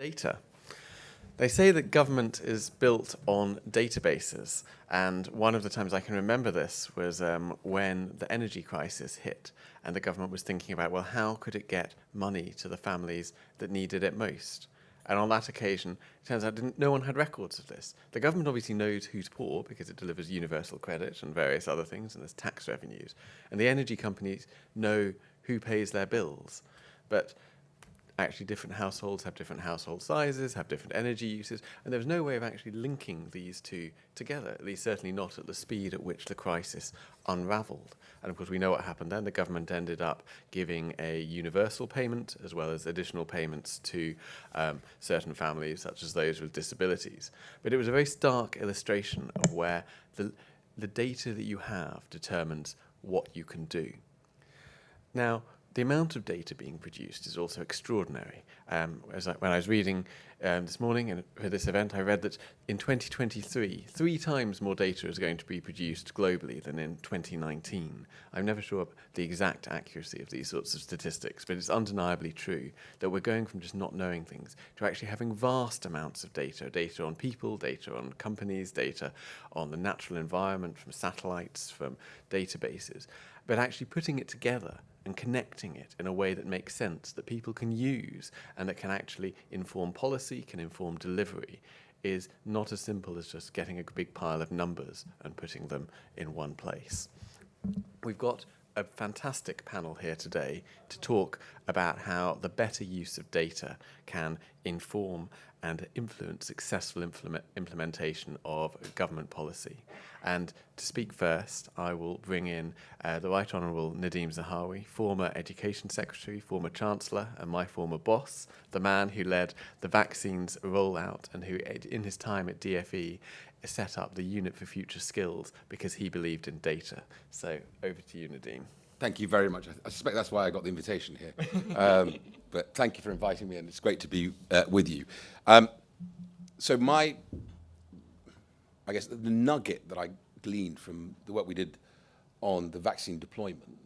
Data. They say that government is built on databases, and one of the times I can remember this was when the energy crisis hit, and the government was thinking about, well, how could it get money to the families that needed it most? And on that occasion, it turns out no one had records of this. The government obviously knows who's poor because it delivers universal credit and various other things, and there's tax revenues. And the energy companies know who pays their bills. But actually different households have different household sizes, have different energy uses, and there was no way of actually linking these two together, at least certainly not at the speed at which the crisis unravelled. And of course we know what happened then. The government ended up giving a universal payment as well as additional payments to certain families, such as those with disabilities. But it was a very stark illustration of where the data that you have determines what you can do. Now, the amount of data being produced is also extraordinary. When I was reading this morning and for this event, I read that in 2023, 3 times more data is going to be produced globally than in 2019. I'm never sure of the exact accuracy of these sorts of statistics, but it's undeniably true that we're going from just not knowing things to actually having vast amounts of data on people, data on companies, data on the natural environment, from satellites, from databases, but actually putting it together and connecting it in a way that makes sense, that people can use, and that can actually inform policy, can inform delivery, is not as simple as just getting a big pile of numbers and putting them in one place. We've got a fantastic panel here today to talk about how the better use of data can inform and influence successful implementation of government policy. And to speak first, I will bring in the Right Honourable Nadeem Zahawi, former Education Secretary, former Chancellor, and my former boss, the man who led the vaccines rollout and who, in his time at DFE, set up the Unit for Future Skills because he believed in data. So over to you, Nadeem. Thank you very much. I suspect that's why I got the invitation here. But thank you for inviting me, and it's great to be with you. So I guess the nugget that I gleaned from the work we did on the vaccine deployment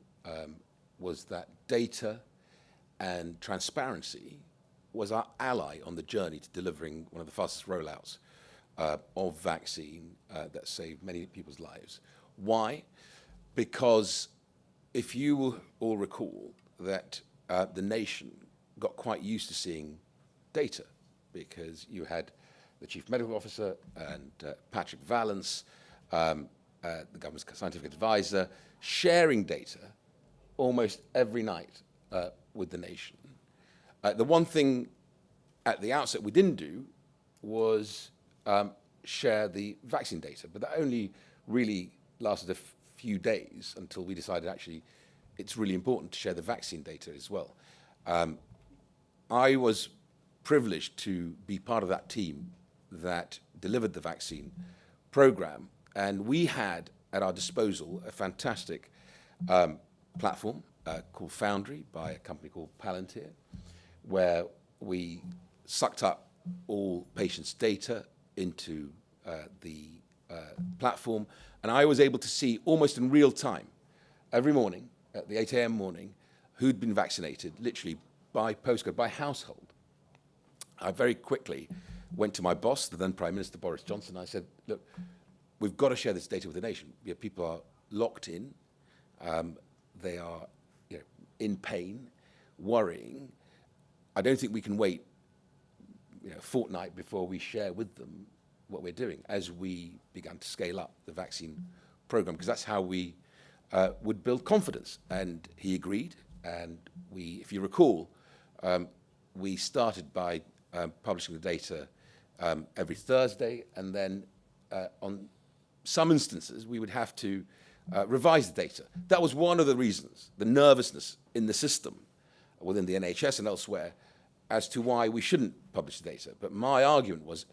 was that data and transparency was our ally on the journey to delivering one of the fastest rollouts of vaccine that saved many people's lives. Why? Because if you will all recall that the nation got quite used to seeing data, because you had the Chief Medical Officer and Patrick Vallance, the government's scientific advisor, sharing data almost every night with the nation. The one thing at the outset we didn't do was share the vaccine data, but that only really lasted a few days until we decided actually it's really important to share the vaccine data as well. I was privileged to be part of that team that delivered the vaccine program, and we had at our disposal a fantastic platform called Foundry by a company called Palantir, where we sucked up all patients' data into the platform, and I was able to see almost in real time, every morning, at the 8 a.m. morning, who'd been vaccinated, literally by postcode, by household. I very quickly went to my boss, the then Prime Minister Boris Johnson, and I said, look, we've got to share this data with the nation. People are locked in, they are in pain, worrying. I don't think we can wait a fortnight before we share with them what we're doing as we began to scale up the vaccine program, because that's how we would build confidence. And he agreed, and we, if you recall, we started by publishing the data every Thursday, and then on some instances we would have to revise the data. That was one of the reasons, the nervousness in the system within the NHS and elsewhere, as to why we shouldn't publish the data. But my argument was,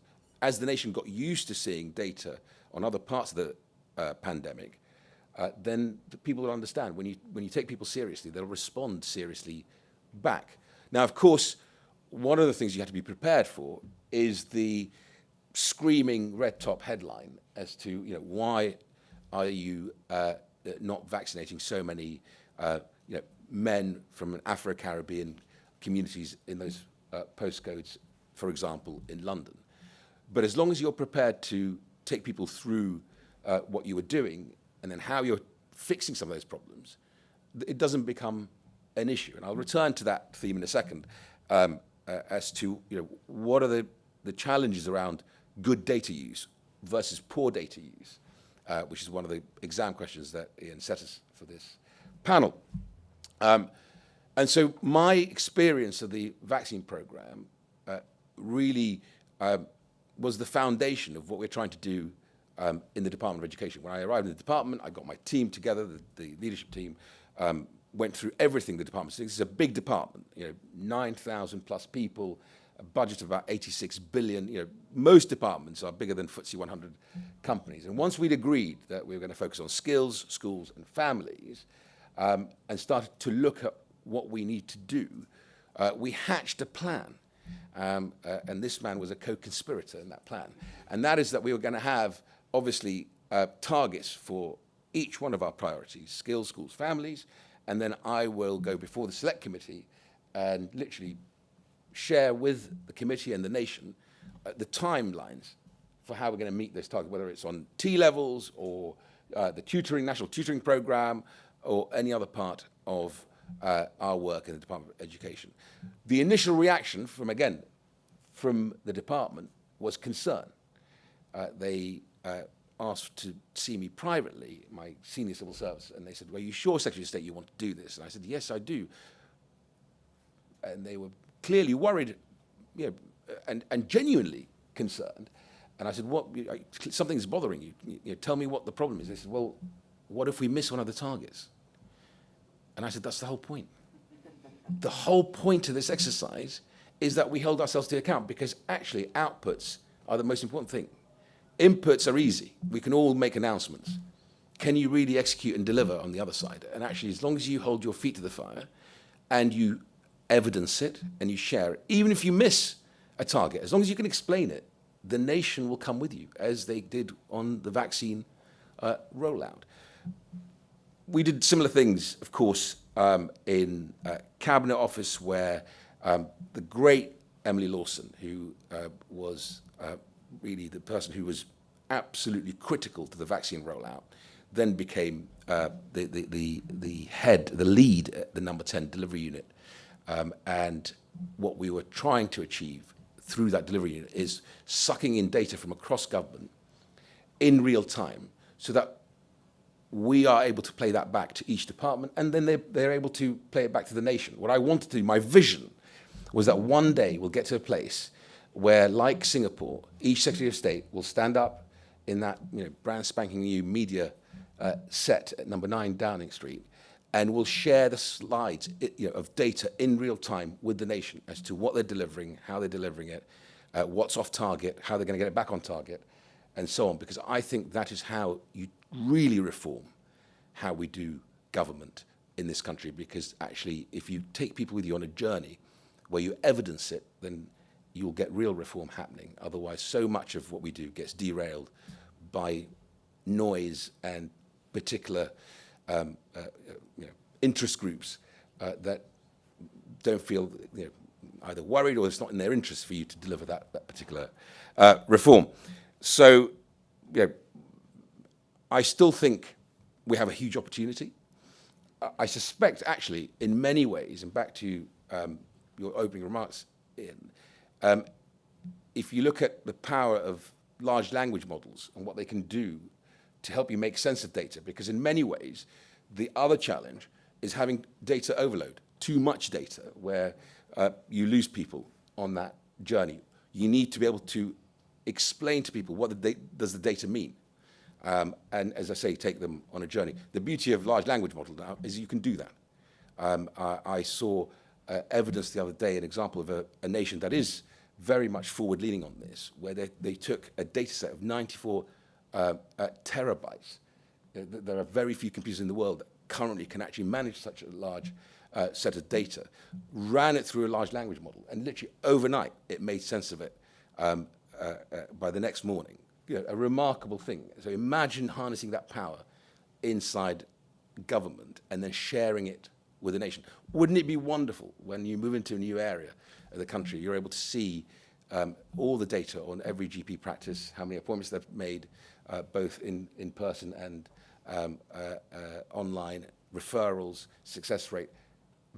as the nation got used to seeing data on other parts of the pandemic, then the people will understand. When you take people seriously, they'll respond seriously back. Now, of course, one of the things you have to be prepared for is the screaming red top headline as to why are you not vaccinating so many men from Afro-Caribbean communities in those postcodes for example, in London. But as long as you're prepared to take people through what you were doing and then how you're fixing some of those problems, it doesn't become an issue. And I'll return to that theme in a second as to what are the challenges around good data use versus poor data use, which is one of the exam questions that Ian set us for this panel. And so my experience of the vaccine program really was the foundation of what we're trying to do in the Department of Education. When I arrived in the department, I got my team together, the leadership team, went through everything the department. So this is a big department, 9,000 plus people, a budget of about 86 billion. Most departments are bigger than FTSE 100 companies. And once we'd agreed that we were going to focus on skills, schools, and families, and started to look at what we need to do, we hatched a plan. And this man was a co-conspirator in that plan. And that is that we were going to have, obviously, targets for each one of our priorities, skills, schools, families, and then I will go before the select committee and literally share with the committee and the nation the timelines for how we're going to meet those targets, whether it's on T-levels or the tutoring, national tutoring program, or any other part of our work in the Department of Education. The initial reaction from the department was concern. They asked to see me privately, my senior civil service, and they said, well, are you sure, Secretary of State, you want to do this? And I said, yes, I do. And they were clearly worried, and genuinely concerned. And I said, what? Something's bothering you. Tell me what the problem is. They said, well, what if we miss one of the targets? And I said, that's the whole point. The whole point of this exercise is that we hold ourselves to account, because actually outputs are the most important thing. Inputs are easy. We can all make announcements. Can you really execute and deliver on the other side? And actually, as long as you hold your feet to the fire and you evidence it and you share it, even if you miss a target, as long as you can explain it, the nation will come with you, as they did on the vaccine rollout. We did similar things, of course, in Cabinet Office, where the great Emily Lawson, who was really the person who was absolutely critical to the vaccine rollout, then became the head, the lead at the number 10 delivery unit. And what we were trying to achieve through that delivery unit is sucking in data from across government in real time, so that we are able to play that back to each department, and then they're able to play it back to the nation. What I wanted to do, my vision, was that one day we'll get to a place where, like Singapore, each Secretary of State will stand up in that brand spanking new media set at number 9 Downing Street, and will share the slides of data in real time with the nation as to what they're delivering, how they're delivering it, what's off target, how they're going to get it back on target, and so on. Because I think that is how you really reform how we do government in this country. Because actually, if you take people with you on a journey where you evidence it, then you'll get real reform happening. Otherwise, so much of what we do gets derailed by noise and particular interest groups that don't feel either worried, or it's not in their interest for you to deliver that particular reform. So I still think we have a huge opportunity. I suspect, actually, in many ways, and back to your opening remarks, Ian, if you look at the power of large language models and what they can do to help you make sense of data, because in many ways, the other challenge is having data overload, too much data, where you lose people on that journey. You need to be able to explain to people what does the data mean. And as I say, take them on a journey. The beauty of large language model now is you can do that. I saw evidence the other day, an example of a nation that is very much forward-leaning on this, where they took a data set of 94 terabytes. There are very few computers in the world that currently can actually manage such a large set of data, ran it through a large language model, and literally overnight it made sense of it by the next morning. A remarkable thing. So imagine harnessing that power inside government and then sharing it with the nation. Wouldn't it be wonderful when you move into a new area of the country, you're able to see all the data on every GP practice, how many appointments they've made, both in person and online, referrals, success rate.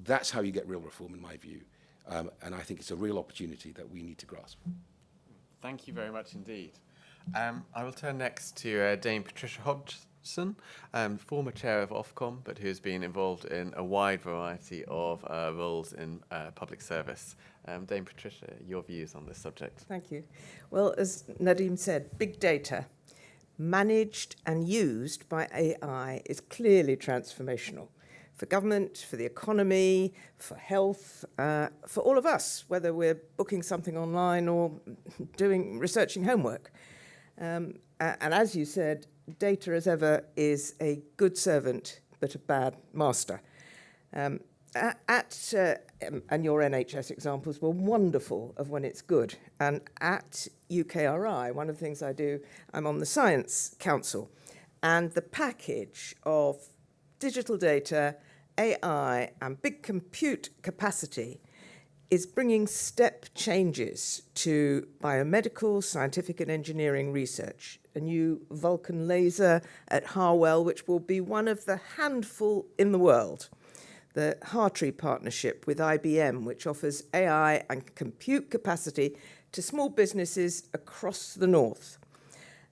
That's how you get real reform, in my view. And I think it's a real opportunity that we need to grasp. Thank you very much indeed. I will turn next to Dame Patricia Hodgson, former chair of Ofcom, but who's been involved in a wide variety of roles in public service. Dame Patricia, your views on this subject? Thank you. Well, as Nadeem said, big data managed and used by AI is clearly transformational for government, for the economy, for health, for all of us, whether we're booking something online or researching homework. And as you said, data as ever is a good servant but a bad master. And your NHS examples were wonderful of when it's good. And at UKRI, one of the things I do, I'm on the Science Council, and the package of digital data, AI, and big compute capacity is bringing step changes to biomedical, scientific and engineering research. A new Vulcan laser at Harwell, which will be one of the handful in the world. The Hartree partnership with IBM, which offers AI and compute capacity to small businesses across the north.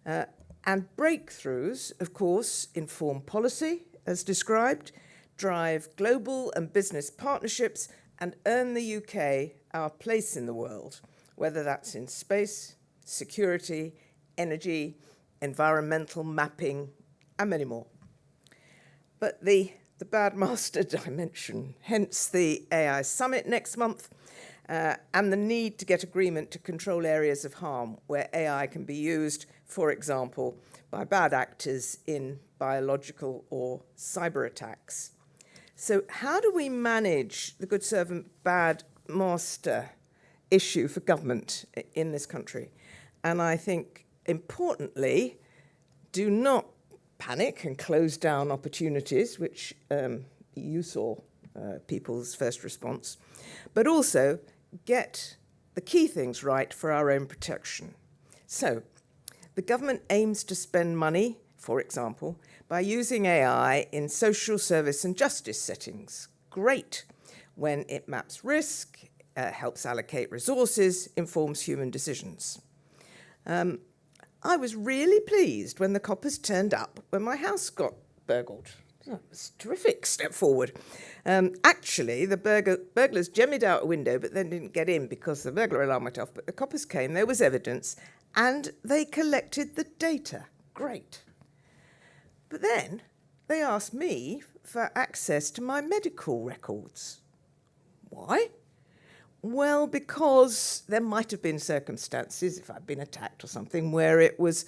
And breakthroughs, of course, inform policy, as described, drive global and business partnerships, and earn the UK our place in the world, whether that's in space, security, energy, environmental mapping, and many more. But the bad master dimension, hence the AI summit next month, and the need to get agreement to control areas of harm where AI can be used, for example, by bad actors in biological or cyber attacks. So how do we manage the good servant, bad master issue for government in this country? And I think, importantly, do not panic and close down opportunities, which you saw people's first response, but also get the key things right for our own protection. So the government aims to spend money, for example, by using AI in social service and justice settings. Great, when it maps risk, helps allocate resources, informs human decisions. I was really pleased when the coppers turned up when my house got burgled. It was a terrific step forward. Actually, the burglars jemmied out a window but then didn't get in because the burglar alarm went off. But the coppers came, there was evidence, and they collected the data. Great. But then they asked me for access to my medical records. Why? Well, because there might have been circumstances, if I'd been attacked or something, where it was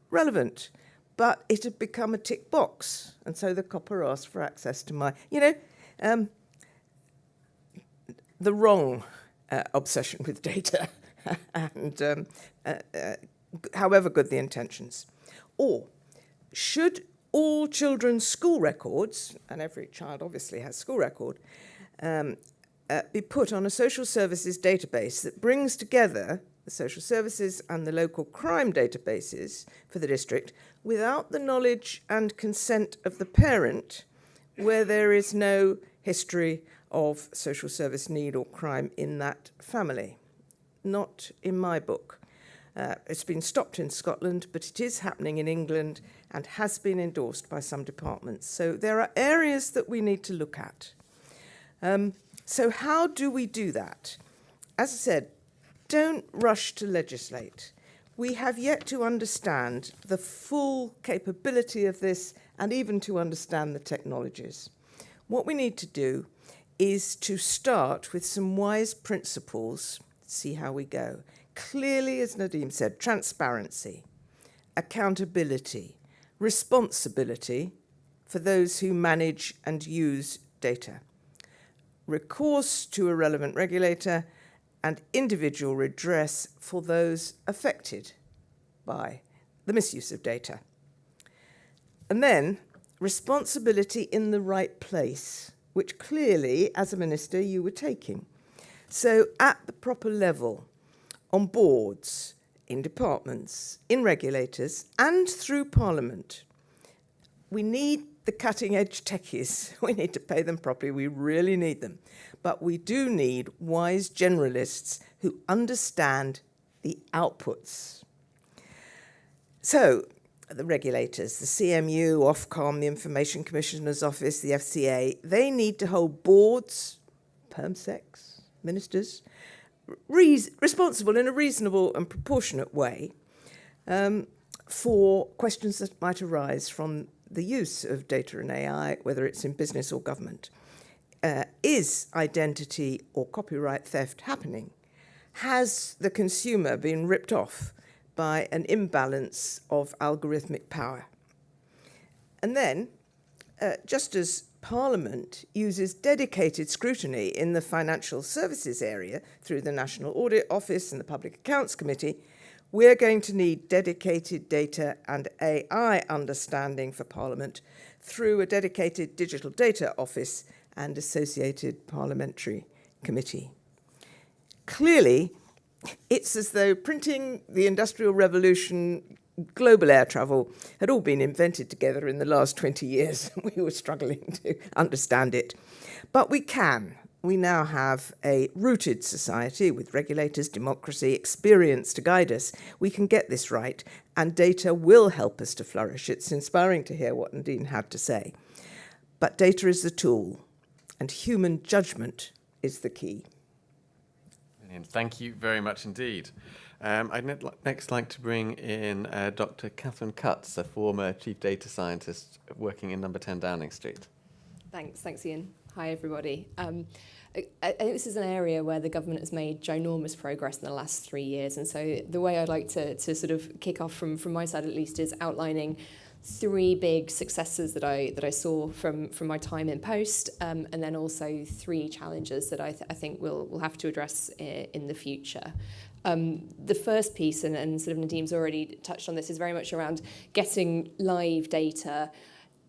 relevant, but it had become a tick box. And so the copper asked for access to my, the wrong obsession with data, and however good the intentions. Or should all children's school records, and every child obviously has school record, be put on a social services database that brings together the social services and the local crime databases for the district without the knowledge and consent of the parent, where there is no history of social service need or crime in that family? Not in my book. It's been stopped in Scotland, but it is happening in England and has been endorsed by some departments. So there are areas that we need to look at. So how do we do that? As I said, don't rush to legislate. We have yet to understand the full capability of this and even to understand the technologies. What we need to do is to start with some wise principles, see how we go. Clearly, as Nadeem said, transparency, accountability, responsibility for those who manage and use data, recourse to a relevant regulator, and individual redress for those affected by the misuse of data. And then responsibility in the right place, which clearly, as a minister, you were taking. So at the proper level, on boards, in departments, in regulators, and through Parliament. We need the cutting-edge techies. We need to pay them properly. We really need them. But we do need wise generalists who understand the outputs. So, the regulators, the CMU, Ofcom, the Information Commissioner's Office, the FCA, they need to hold boards, permsecs, ministers, responsible in a reasonable and proportionate way for questions that might arise from the use of data and AI, whether it's in business or government. Is identity or copyright theft happening? Has the consumer been ripped off by an imbalance of algorithmic power? And then, just as Parliament uses dedicated scrutiny in the financial services area through the National Audit Office and the Public Accounts Committee, we're going to need dedicated data and AI understanding for Parliament through a dedicated Digital Data Office and associated parliamentary committee. Clearly, it's as though printing, the Industrial Revolution, global air travel had all been invented together in the last 20 years. We were struggling to understand it. But we can. We now have a rooted society with regulators, democracy, experience to guide us. We can get this right, and data will help us to flourish. It's inspiring to hear what Nadine had to say. But data is the tool, and human judgment is the key. Brilliant. Thank you very much indeed. I'd next like to bring in Dr. Catherine Cutts, a former Chief Data Scientist working in number 10 Downing Street. Thanks, Ian. Hi, everybody. I think this is an area where the government has made ginormous progress in the last 3 years. And so the way I'd like to sort of kick off from my side, at least, is outlining 3 big successes that I saw from my time in post, and then also 3 challenges that I think we'll have to address in the future. The first piece, and sort of Nadim's already touched on this, is very much around getting live data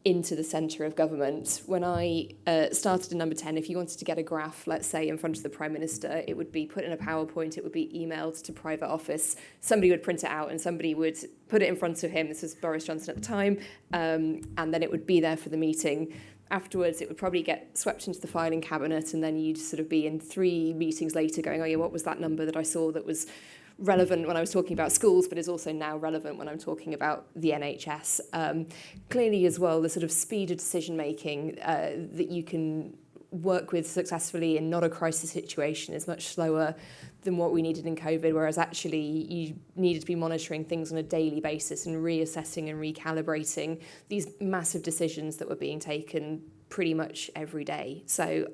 into the centre of government. When I started in number 10, if you wanted to get a graph, let's say, in front of the Prime Minister, it would be put in a PowerPoint, it would be emailed to private office, somebody would print it out and somebody would put it in front of him. This was Boris Johnson at the time, and then it would be there for the meeting. Afterwards, it would probably get swept into the filing cabinet, and then you'd sort of be in 3 meetings later going, oh yeah, what was that number that I saw that was relevant when I was talking about schools, but is also now relevant when I'm talking about the NHS. Clearly as well, the sort of speed of decision making that you can work with successfully in not a crisis situation is much slower than what we needed in COVID, whereas actually you needed to be monitoring things on a daily basis and reassessing and recalibrating these massive decisions that were being taken pretty much every day. So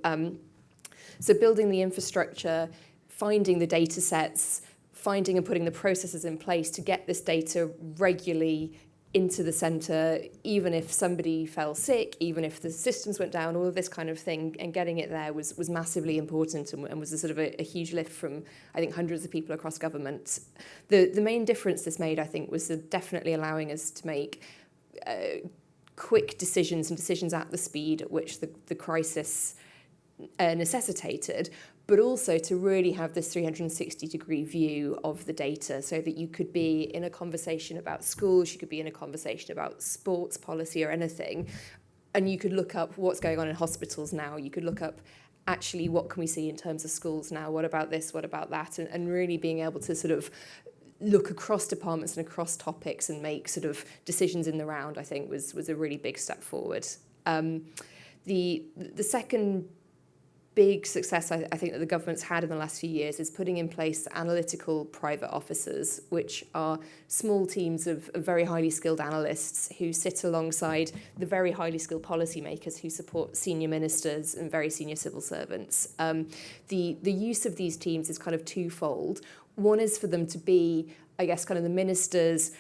building the infrastructure, finding the data sets, finding and putting the processes in place to get this data regularly into the centre, even if somebody fell sick, even if the systems went down, all of this kind of thing, and getting it there was massively important and was a sort of a huge lift from, I think, hundreds of people across government. The main difference this made, I think, was definitely allowing us to make quick decisions and decisions at the speed at which the crisis necessitated, but also to really have this 360-degree view of the data so that you could be in a conversation about schools, you could be in a conversation about sports policy or anything, and you could look up what's going on in hospitals now, you could look up actually what can we see in terms of schools now, what about this, what about that, and really being able to sort of look across departments and across topics and make sort of decisions in the round, I think was a really big step forward. The second big success I think that the government's had in the last few years is putting in place analytical private offices, which are small teams of very highly skilled analysts who sit alongside the very highly skilled policymakers who support senior ministers and very senior civil servants. The use of these teams is kind of twofold. One is for them to be, I guess, kind of the ministers'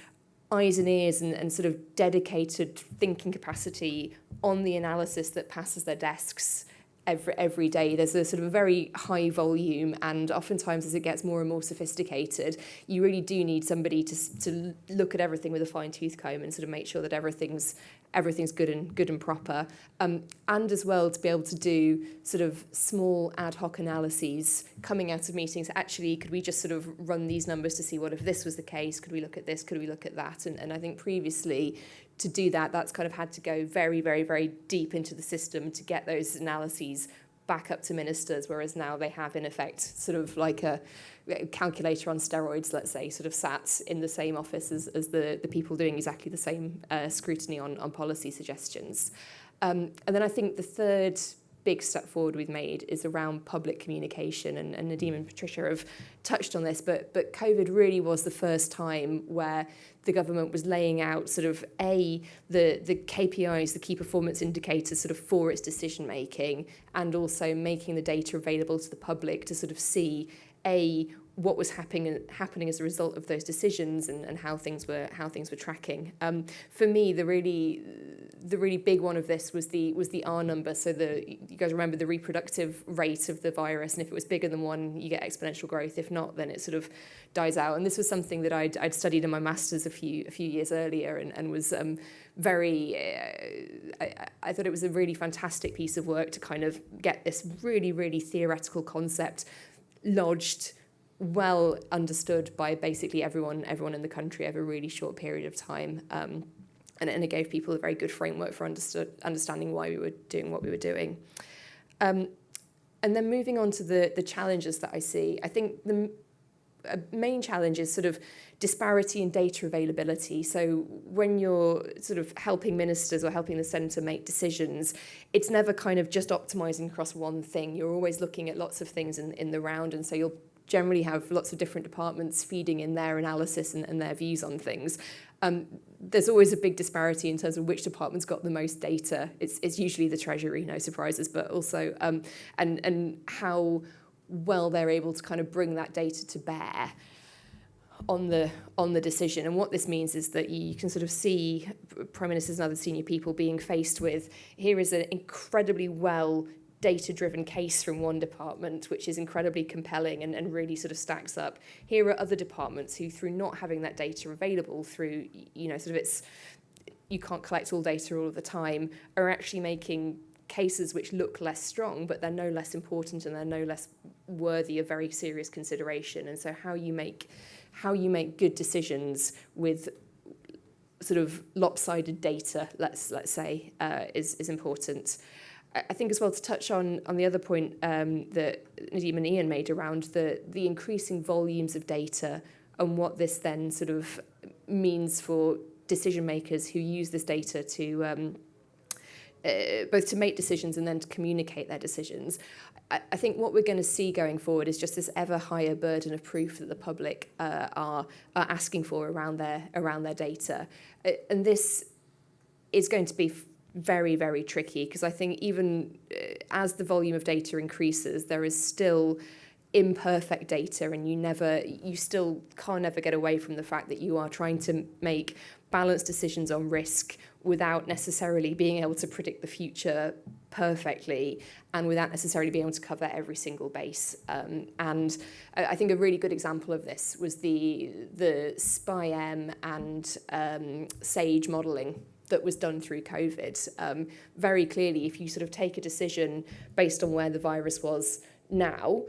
eyes and ears and sort of dedicated thinking capacity on the analysis that passes their desks every day. There's a sort of a very high volume, and oftentimes as it gets more and more sophisticated, you really do need somebody to look at everything with a fine-tooth comb and sort of make sure that everything's everything's good and proper, and as well to be able to do sort of small ad hoc analyses coming out of meetings. Actually, could we just sort of run these numbers to see what if this was the case? Could we look at this? Could we look at that? And I think previously to do that, that's kind of had to go very, very, very deep into the system to get those analyses back up to ministers, whereas now they have in effect sort of like a calculator on steroids, let's say, sort of sat in the same office as the people doing exactly the same scrutiny on policy suggestions. And then I think the third big step forward we've made is around public communication, and Nadeem and Patricia have touched on this, but COVID really was the first time where the government was laying out sort of the KPIs, the key performance indicators sort of for its decision making, and also making the data available to the public to sort of see what was happening as a result of those decisions and how things were tracking. For me, the really big one of this was the R number. So you guys remember the reproductive rate of the virus, and if it was bigger than 1, you get exponential growth. If not, then it sort of dies out. And this was something that I'd studied in my masters a few years earlier, and was very. I thought it was a really fantastic piece of work to kind of get this really, really theoretical concept lodged, well understood by basically everyone in the country over a really short period of time, and it gave people a very good framework for understanding why we were doing what we were doing. And then moving on to the challenges that I see, I think the main challenge is sort of disparity in data availability. So when you're sort of helping ministers or helping the centre make decisions, it's never kind of just optimising across one thing. You're always looking at lots of things in the round, and so you'll generally have lots of different departments feeding in their analysis and their views on things. There's always a big disparity in terms of which department's got the most data. It's usually the Treasury, no surprises, but also and how well they're able to kind of bring that data to bear on the decision. And what this means is that you can sort of see prime ministers and other senior people being faced with, here is an incredibly well data-driven case from one department, which is incredibly compelling and really sort of stacks up. Here are other departments who, through not having that data available, through, sort of you can't collect all data all of the time, are actually making cases which look less strong, but they're no less important and they're no less worthy of very serious consideration. And so how you make good decisions with sort of lopsided data, let's say, is important. I think as well, to touch on the other point that Nadeem and Ian made around the increasing volumes of data and what this then sort of means for decision makers who use this data to both to make decisions and then to communicate their decisions. I think what we're going to see going forward is just this ever higher burden of proof that the public are asking for around their data, and this is going to be very, very tricky, because I think even as the volume of data increases, there is still imperfect data, and you still can't ever get away from the fact that you are trying to make balanced decisions on risk without necessarily being able to predict the future perfectly, and without necessarily being able to cover every single base. And I think a really good example of this was the SPI-M and SAGE modelling that was done through COVID. Very clearly, if you sort of take a decision based on where the virus was now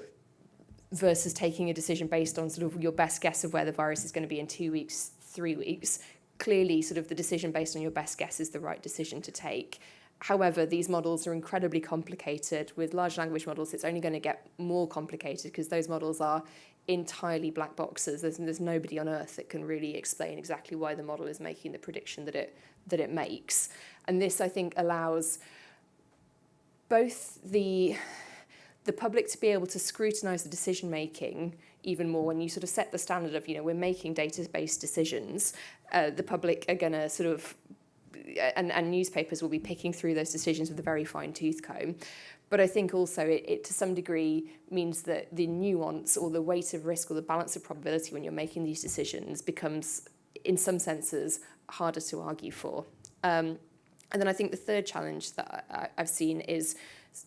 versus taking a decision based on sort of your best guess of where the virus is going to be in 2 weeks, 3 weeks, clearly sort of the decision based on your best guess is the right decision to take. However, these models are incredibly complicated. With large language models, it's only going to get more complicated because those models are entirely black boxes. There's nobody on earth that can really explain exactly why the model is making the prediction that it makes. And this, I think, allows both the public to be able to scrutinise the decision making even more. When you sort of set the standard of, we're making data-based decisions, the public are going to sort of, and newspapers will be picking through those decisions with a very fine tooth comb. But I think also it to some degree means that the nuance or the weight of risk or the balance of probability when you're making these decisions becomes, in some senses, harder to argue for. And then I think the third challenge that I've seen is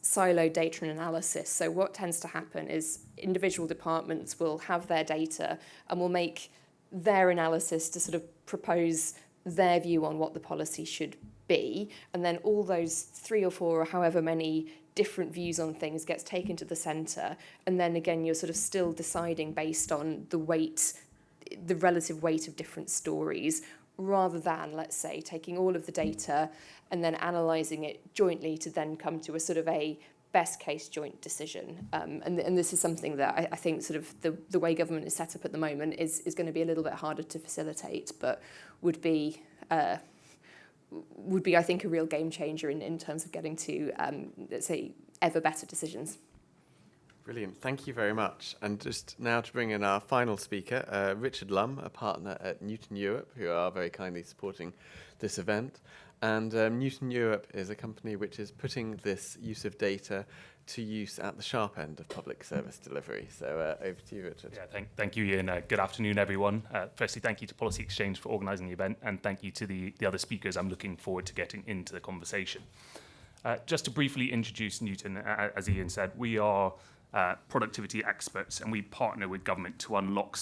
siloed data and analysis. So what tends to happen is individual departments will have their data and will make their analysis to sort of propose their view on what the policy should be, and then all those 3 or 4 or however many different views on things gets taken to the centre, and then again you're sort of still deciding based on the relative weight of different stories, rather than, let's say, taking all of the data and then analysing it jointly to then come to a sort of a best case joint decision. And this is something that I think sort of the way government is set up at the moment is going to be a little bit harder to facilitate, but would be, I think, a real game changer in terms of getting to, let's say, ever better decisions. Brilliant. Thank you very much. And just now to bring in our final speaker, Richard Lum, a partner at Newton Europe, who are very kindly supporting this event. And Newton Europe is a company which is putting this use of data to use at the sharp end of public service delivery. So over to you, Richard. Yeah, thank you, Ian. Good afternoon, everyone. Firstly, thank you to Policy Exchange for organising the event, and thank you to the other speakers. I'm looking forward to getting into the conversation. Just to briefly introduce Newton, as Ian said, we are productivity experts, and we partner with government to unlock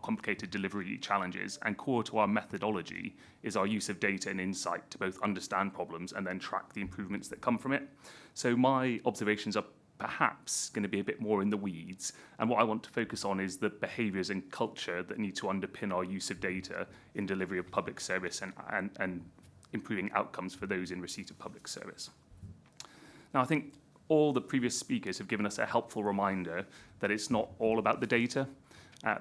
complicated delivery challenges, and core to our methodology is our use of data and insight to both understand problems and then track the improvements that come from it. So my observations are perhaps going to be a bit more in the weeds, and what I want to focus on is the behaviours and culture that need to underpin our use of data in delivery of public service and improving outcomes for those in receipt of public service. Now, I think all the previous speakers have given us a helpful reminder that it's not all about the data.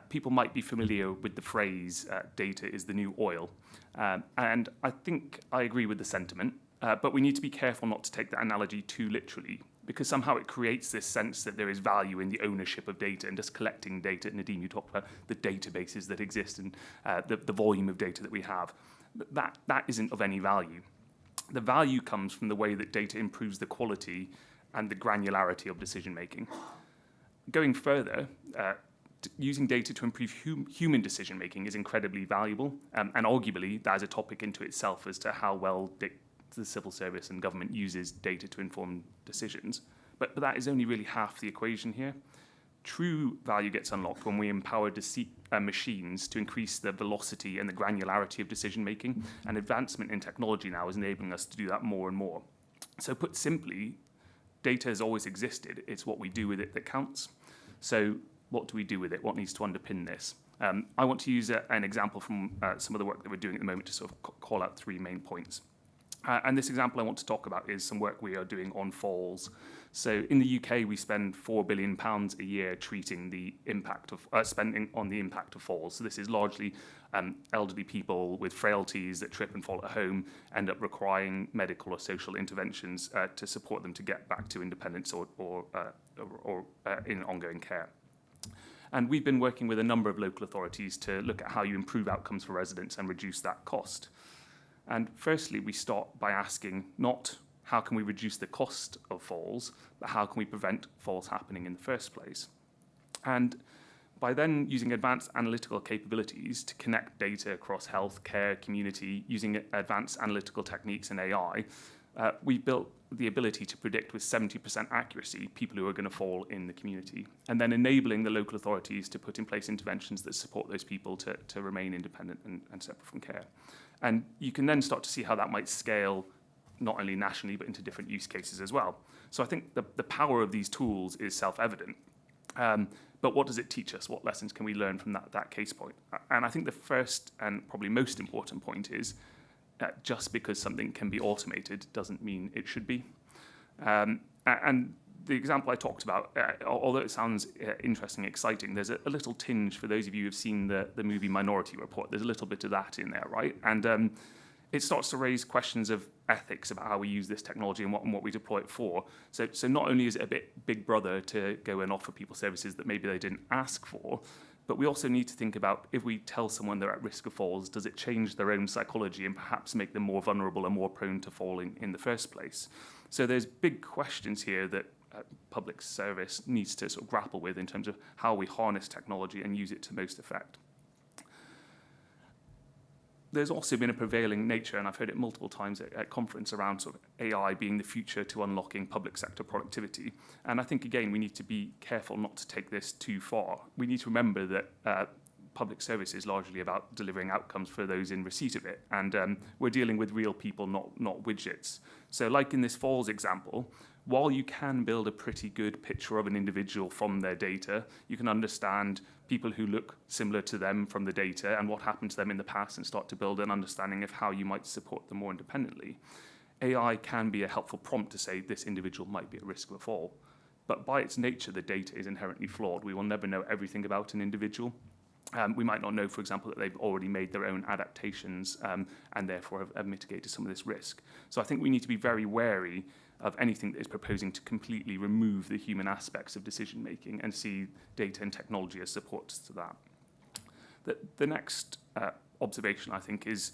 People might be familiar with the phrase, data is the new oil. And I think I agree with the sentiment, but we need to be careful not to take that analogy too literally, because somehow it creates this sense that there is value in the ownership of data and just collecting data. Nadine, you talked about the databases that exist and the volume of data that we have. That isn't of any value. The value comes from the way that data improves the quality and the granularity of decision making. Going further, using data to improve human decision making is incredibly valuable, and arguably that is a topic into itself as to how well the civil service and government uses data to inform decisions. But that is only really half the equation here. True value gets unlocked when we empower machines to increase the velocity and the granularity of decision making, and advancement in technology now is enabling us to do that more and more. So put simply, data has always existed. It's what we do with it that counts. So what do we do with it? What needs to underpin this? I want to use an example from some of the work that we're doing at the moment to sort of call out 3 main points. And this example I want to talk about is some work we are doing on falls. So in the UK, we spend £4 billion a year treating the impact of spending on the impact of falls. So this is largely elderly people with frailties that trip and fall at home, end up requiring medical or social interventions to support them to get back to independence or in ongoing care. And we've been working with a number of local authorities to look at how you improve outcomes for residents and reduce that cost. And firstly, we start by asking not how can we reduce the cost of falls, but how can we prevent falls happening in the first place? And by then using advanced analytical capabilities to connect data across health, care, community, using advanced analytical techniques and AI, we built the ability to predict with 70% accuracy people who are going to fall in the community, and then enabling the local authorities to put in place interventions that support those people to remain independent and separate from care. And you can then start to see how that might scale not only nationally but into different use cases as well. So I think the power of these tools is self-evident. But what does it teach us? What lessons can we learn from that case point? And I think the first and probably most important point is just because something can be automated doesn't mean it should be. And the example I talked about, although it sounds interesting, exciting, there's a little tinge for those of you who have seen the movie Minority Report. There's a little bit of that in there, right? And it starts to raise questions of ethics about how we use this technology and what we deploy it for. So not only is it a bit big brother to go and offer people services that maybe they didn't ask for, but we also need to think about if we tell someone they're at risk of falls, does it change their own psychology and perhaps make them more vulnerable and more prone to falling in the first place? So there's big questions here that public service needs to sort of grapple with in terms of how we harness technology and use it to most effect. There's also been a prevailing nature, and I've heard it multiple times at conference, around sort of AI being the future to unlocking public sector productivity. And I think, again, we need to be careful not to take this too far. We need to remember that public service is largely about delivering outcomes for those in receipt of it. And we're dealing with real people, not widgets. So like in this falls example, while you can build a pretty good picture of an individual from their data, you can understand people who look similar to them from the data and what happened to them in the past and start to build an understanding of how you might support them more independently. AI can be a helpful prompt to say this individual might be at risk of a fall. But by its nature, the data is inherently flawed. We will never know everything about an individual. We might not know, for example, that they've already made their own adaptations and therefore have mitigated some of this risk. So I think we need to be very wary of anything that is proposing to completely remove the human aspects of decision making and see data and technology as supports to that. The next observation, I think, is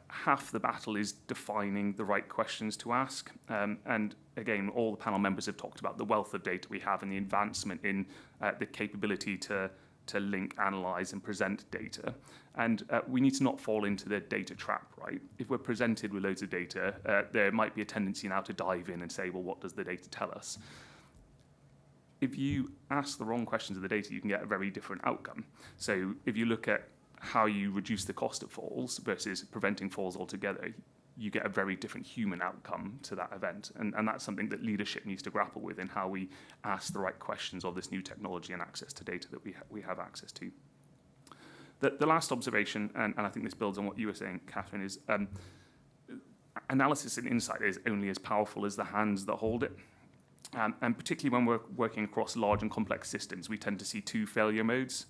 half the battle is defining the right questions to ask. And again, all the panel members have talked about the wealth of data we have and the advancement in the capability to link, analyze, and present data. And we need to not fall into the data trap, right? If we're presented with loads of data, there might be a tendency now to dive in and say, well, what does the data tell us? If you ask the wrong questions of the data, you can get a very different outcome. So if you look at how you reduce the cost of falls versus preventing falls altogether, you get a very different human outcome to that event. And that's something that leadership needs to grapple with in how we ask the right questions of this new technology and access to data that we have access to. The last observation, and I think this builds on what you were saying, Catherine, is analysis and insight is only as powerful as the hands that hold it. And particularly when we're working across large and complex systems, we tend to see two failure modes.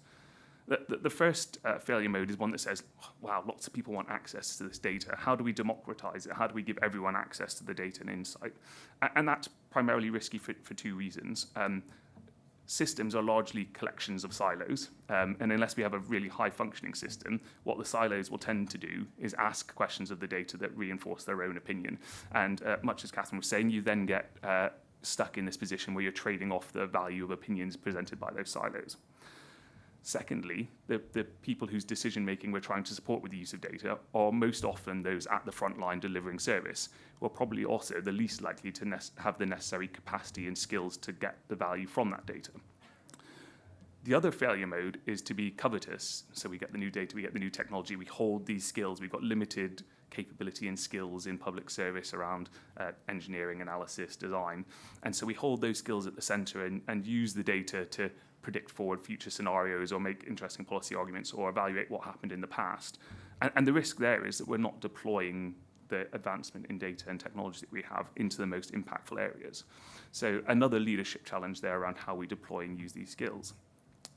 The first failure mode is one that says, wow, lots of people want access to this data. How do we democratize it? How do we give everyone access to the data and insight? And that's primarily risky for two reasons. Systems are largely collections of silos. And unless we have a really high functioning system, what the silos will tend to do is ask questions of the data that reinforce their own opinion. And much as Catherine was saying, you then get stuck in this position where you're trading off the value of opinions presented by those silos. Secondly, the people whose decision-making we're trying to support with the use of data are most often those at the front line delivering service, who are probably also the least likely to have the necessary capacity and skills to get the value from that data. The other failure mode is to be covetous. So we get the new data, we get the new technology, we hold these skills, we've got limited capability and skills in public service around engineering, analysis, design. And so we hold those skills at the center and use the data to predict forward future scenarios or make interesting policy arguments or evaluate what happened in the past. And the risk there is that we're not deploying the advancement in data and technology that we have into the most impactful areas. So another leadership challenge there around how we deploy and use these skills.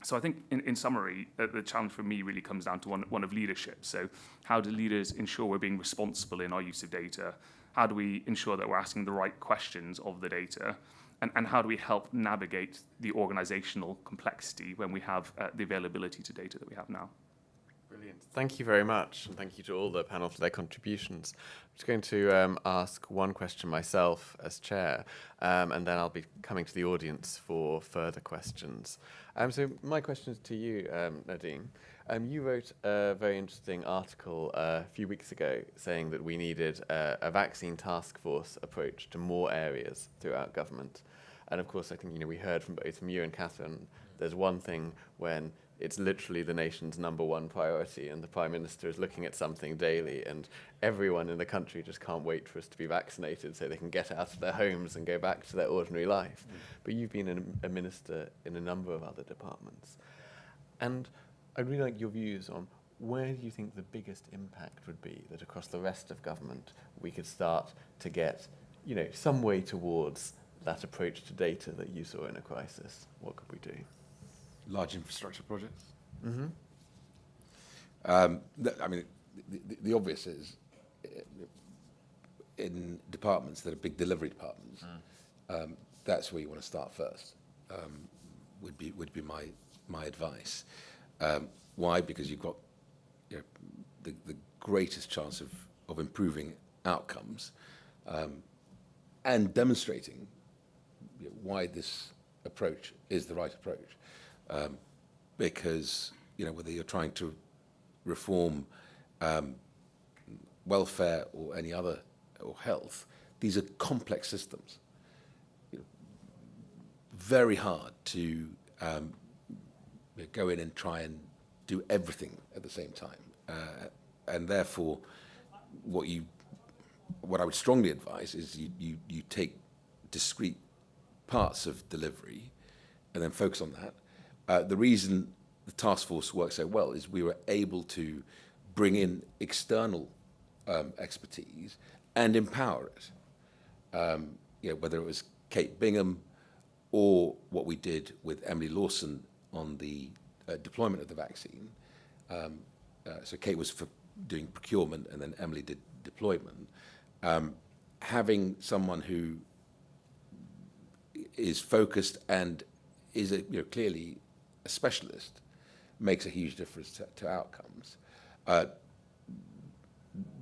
So I think in summary, the challenge for me really comes down to one of leadership. So how do leaders ensure we're being responsible in our use of data? How do we ensure that we're asking the right questions of the data? And how do we help navigate the organizational complexity when we have the availability to data that we have now? Brilliant. Thank you very much, and thank you to all the panel for their contributions. I'm just going to ask one question myself as chair, and then I'll be coming to the audience for further questions. So my question is to you, Nadine. You wrote a very interesting article a few weeks ago saying that we needed a vaccine task force approach to more areas throughout government. And of course, I think we heard from both from you and Catherine, there's one thing when it's literally the nation's number one priority and the Prime Minister is looking at something daily and everyone in the country just can't wait for us to be vaccinated so they can get out of their homes and go back to their ordinary life. But you've been a minister in a number of other departments. And I'd really like your views on where do you think the biggest impact would be that across the rest of government we could start to get, some way towards that approach to data that you saw in a crisis? What could we do? Large infrastructure projects. Mm-hmm. The obvious is in departments that are big delivery departments. That's where you want to start first. Would be my advice. Why? Because you've got the greatest chance of improving outcomes and demonstrating why this approach is the right approach. Because whether you're trying to reform welfare or any other, or health, these are complex systems. Very hard to go in and try and do everything at the same time. And therefore, what I would strongly advise is you take discrete parts of delivery and then focus on that. The reason the task force worked so well is we were able to bring in external expertise and empower it. Whether it was Kate Bingham or what we did with Emily Lawson on the deployment of the vaccine. So Kate was for doing procurement and then Emily did deployment. Having someone who is focused and is clearly a specialist makes a huge difference to outcomes.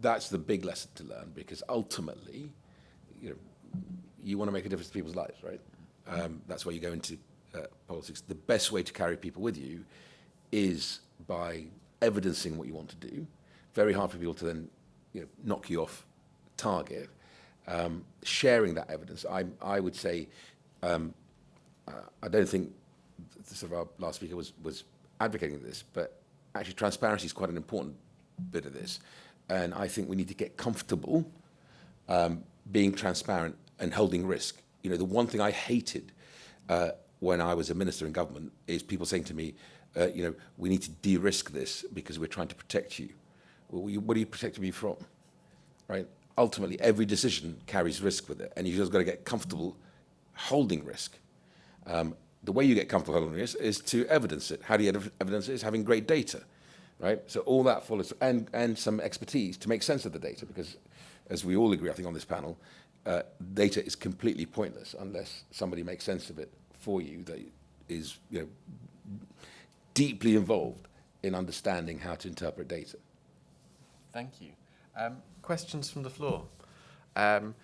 That's the big lesson to learn, because ultimately, you want to make a difference to people's lives, right? That's why you go into politics. The best way to carry people with you is by evidencing what you want to do. Very hard for people to then knock you off target. Sharing that evidence, I would say, I don't think sort of our last speaker was advocating this, but actually transparency is quite an important bit of this. And I think we need to get comfortable being transparent and holding risk. The one thing I hated when I was a minister in government is people saying to me, we need to de-risk this because we're trying to protect you. Well, what are you protecting me from, right? Ultimately, every decision carries risk with it, and you just got to get comfortable holding risk. The way you get comfortable holding risk is to evidence it. How do you evidence it? Is having great data, right? So all that follows, and some expertise to make sense of the data, because as we all agree, I think on this panel, data is completely pointless unless somebody makes sense of it for you that is deeply involved in understanding how to interpret data. Thank you. Questions from the floor? I'll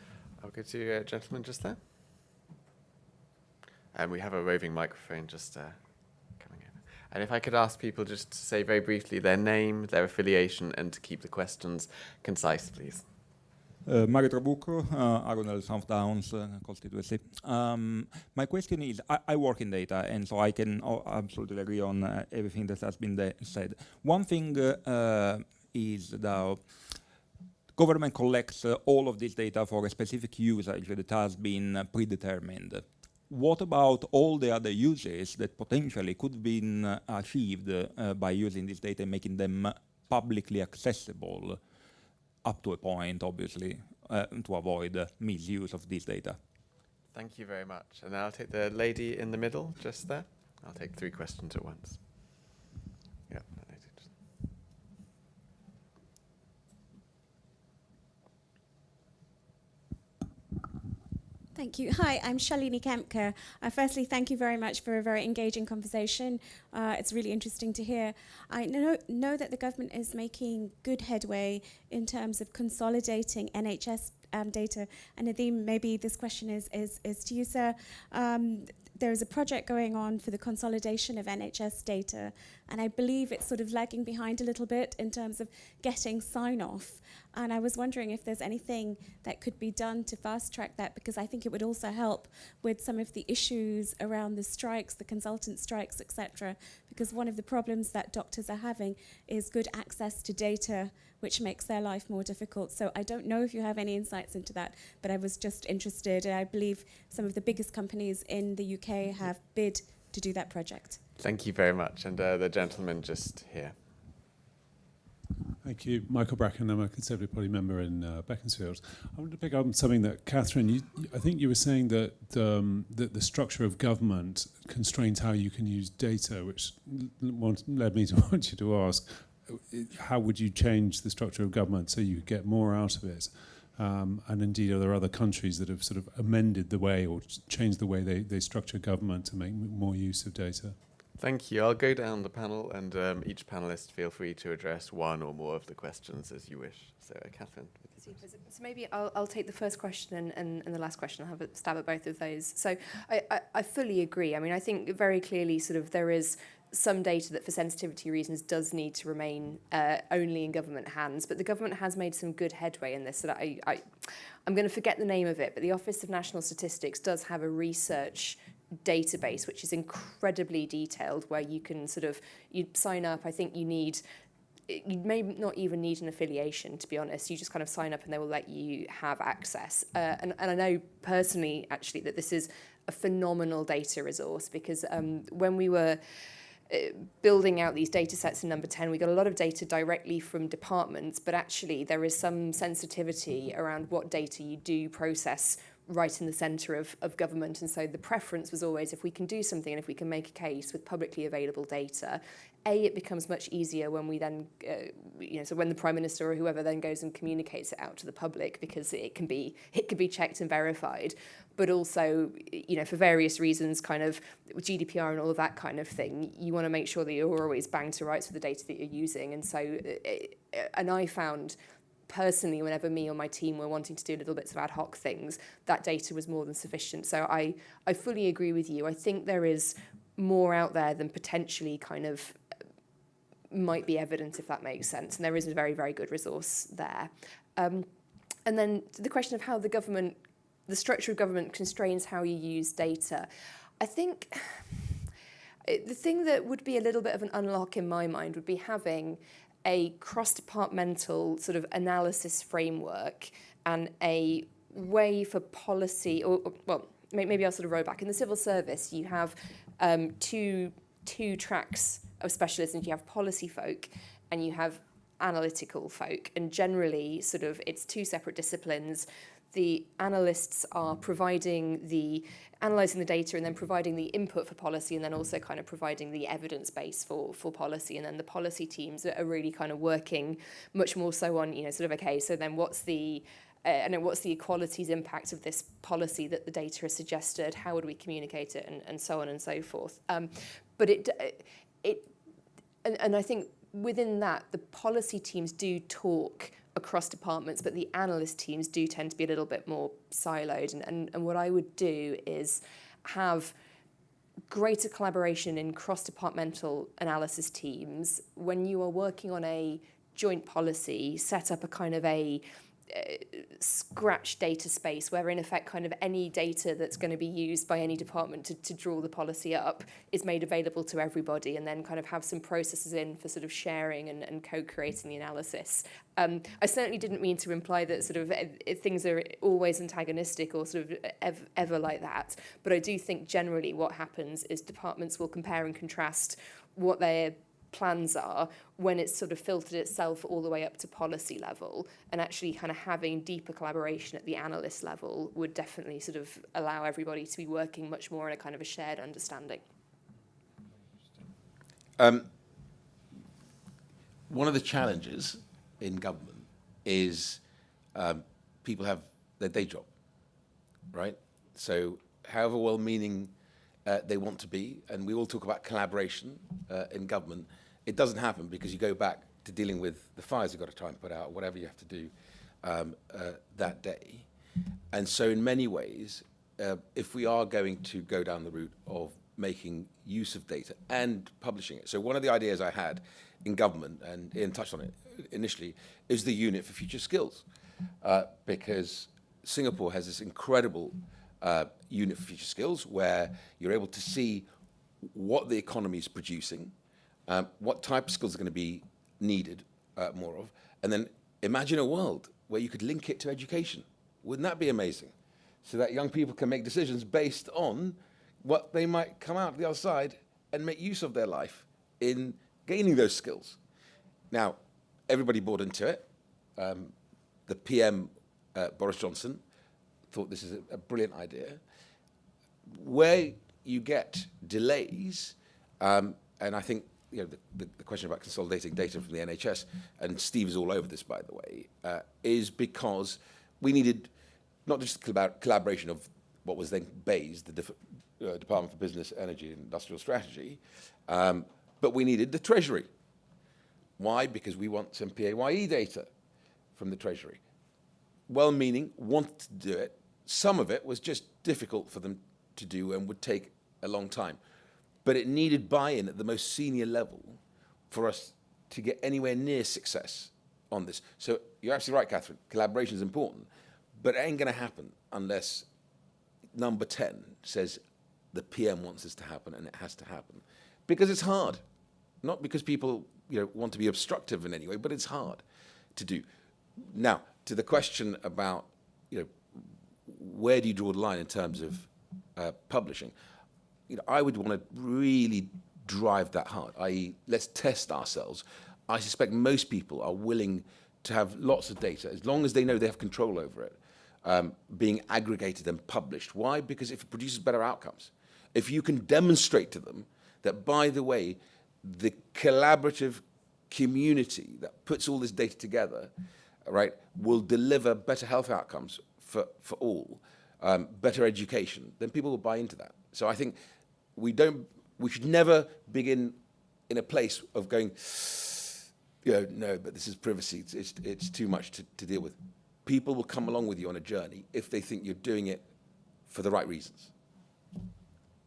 go to a gentleman just there. And we have a roving microphone just coming in. And if I could ask people just to say very briefly their name, their affiliation, and to keep the questions concise, please. Mario Trabucco, Arundel South Downs constituency. My question is, I work in data, and so I can absolutely agree on everything that has been said. One thing is the government collects all of this data for a specific usage that has been predetermined. What about all the other uses that potentially could have been achieved by using this data and making them publicly accessible up to a point, obviously, to avoid misuse of this data? Thank you very much. And I'll take the lady in the middle, just there. I'll take 3 questions at once. Yeah. Thank you. Hi, I'm Shalini Kempker. Firstly, thank you very much for a very engaging conversation. It's really interesting to hear. I know that the government is making good headway in terms of consolidating NHS data. And Nadeem, maybe this question is to you, sir. There is a project going on for the consolidation of NHS data, and I believe it's sort of lagging behind a little bit in terms of getting sign-off. And I was wondering if there's anything that could be done to fast-track that, because I think it would also help with some of the issues around the strikes, the consultant strikes, etc. Because one of the problems that doctors are having is good access to data, which makes their life more difficult. So I don't know if you have any insights into that, but I was just interested. And I believe some of the biggest companies in the UK have bid to do that project. Thank you very much. And the gentleman just here. Thank you. Michael Bracken, I'm a Conservative Party member in Beaconsfield. I wanted to pick up on something that Catherine, I think you were saying that that the structure of government constrains how you can use data, which led me to want you to ask, how would you change the structure of government so you could get more out of it? And indeed, are there other countries that have sort of amended the way or changed the way they structure government to make more use of data? Thank you. I'll go down the panel, and each panelist feel free to address one or more of the questions as you wish. So, Catherine. So maybe I'll take the first question and the last question. I'll have a stab at both of those. So I fully agree. I mean, I think very clearly sort of there is some data that for sensitivity reasons does need to remain only in government hands, but the government has made some good headway in this. So that I'm going to forget the name of it, but the Office of National Statistics does have a research database, which is incredibly detailed, where you can you sign up. I think you may not even need an affiliation, to be honest. You just kind of sign up and they will let you have access. And I know personally, actually, that this is a phenomenal data resource, because when we were building out these data sets in number 10, we got a lot of data directly from departments, but actually there is some sensitivity around what data you do process right in the centre of government. And so the preference was always, if we can do something and if we can make a case with publicly available data, it becomes much easier when we then, so when the Prime Minister or whoever then goes and communicates it out to the public, because it can be checked and verified. But also, for various reasons, kind of with GDPR and all of that kind of thing, you want to make sure that you're always banged to rights with the data that you're using. And so, and I found personally, whenever me or my team were wanting to do little bits of ad hoc things, that data was more than sufficient. So I fully agree with you. I think there is more out there than potentially kind of might be evident, if that makes sense. And there is a very, very good resource there. And then the question of how the structure of government constrains how you use data. I think the thing that would be a little bit of an unlock in my mind would be having a cross-departmental sort of analysis framework and a way for policy, maybe I'll sort of roll back. In the civil service, you have two tracks of specialisms. You have policy folk and you have analytical folk, and generally sort of it's two separate disciplines. The analysts are analysing the data and then providing the input for policy, and then also kind of providing the evidence base for policy. And then the policy teams are really kind of working much more so on, okay, so then what's the equalities impact of this policy that the data has suggested? How would we communicate it, and so on and so forth. But I think within that, the policy teams do talk across departments, but the analyst teams do tend to be a little bit more siloed. And what I would do is have greater collaboration in cross-departmental analysis teams. When you are working on a joint policy, set up a kind of a scratch data space where in effect kind of any data that's going to be used by any department to draw the policy up is made available to everybody, and then kind of have some processes in for sort of sharing and co-creating the analysis. I certainly didn't mean to imply that sort of things are always antagonistic or sort of ever like that, but I do think generally what happens is departments will compare and contrast what their plans are when it's sort of filtered itself all the way up to policy level, and actually kind of having deeper collaboration at the analyst level would definitely sort of allow everybody to be working much more in a kind of a shared understanding. One of the challenges in government is people have their day job, right? So however well-meaning they want to be, and we all talk about collaboration in government, it doesn't happen because you go back to dealing with the fires you've got to try and put out, whatever you have to do that day. And so in many ways, if we are going to go down the route of making use of data and publishing it. So one of the ideas I had in government, and Ian touched on it initially, is the unit for future skills. Because Singapore has this incredible unit for future skills where you're able to see what the economy is producing, what type of skills are going to be needed more of, and then imagine a world where you could link it to education. Wouldn't that be amazing? So that young people can make decisions based on what they might come out the other side and make use of their life in gaining those skills. Now, everybody bought into it. The PM, Boris Johnson, thought this is a brilliant idea. Where you get delays, and I think the question about consolidating data from the NHS, and Steve is all over this, by the way, is because we needed not just collaboration of what was then BEIS, the Department for Business, Energy and Industrial Strategy, but we needed the Treasury. Why? Because we want some PAYE data from the Treasury. Well-meaning, wanted to do it. Some of it was just difficult for them to do and would take a long time. But it needed buy-in at the most senior level for us to get anywhere near success on this. So you're absolutely right, Catherine. Collaboration is important, but it ain't going to happen unless number 10 says, the PM wants this to happen and it has to happen. Because it's hard. Not because people want to be obstructive in any way, but it's hard to do. Now, to the question about where do you draw the line in terms of publishing, I would want to really drive that hard, i.e. let's test ourselves. I suspect most people are willing to have lots of data, as long as they know they have control over it, being aggregated and published. Why? Because if it produces better outcomes. If you can demonstrate to them that, by the way, the collaborative community that puts all this data together, right, will deliver better health outcomes for all, better education, then people will buy into that. So I think we should never begin in a place of going, no, but this is privacy, it's too much to deal with. People will come along with you on a journey if they think you're doing it for the right reasons.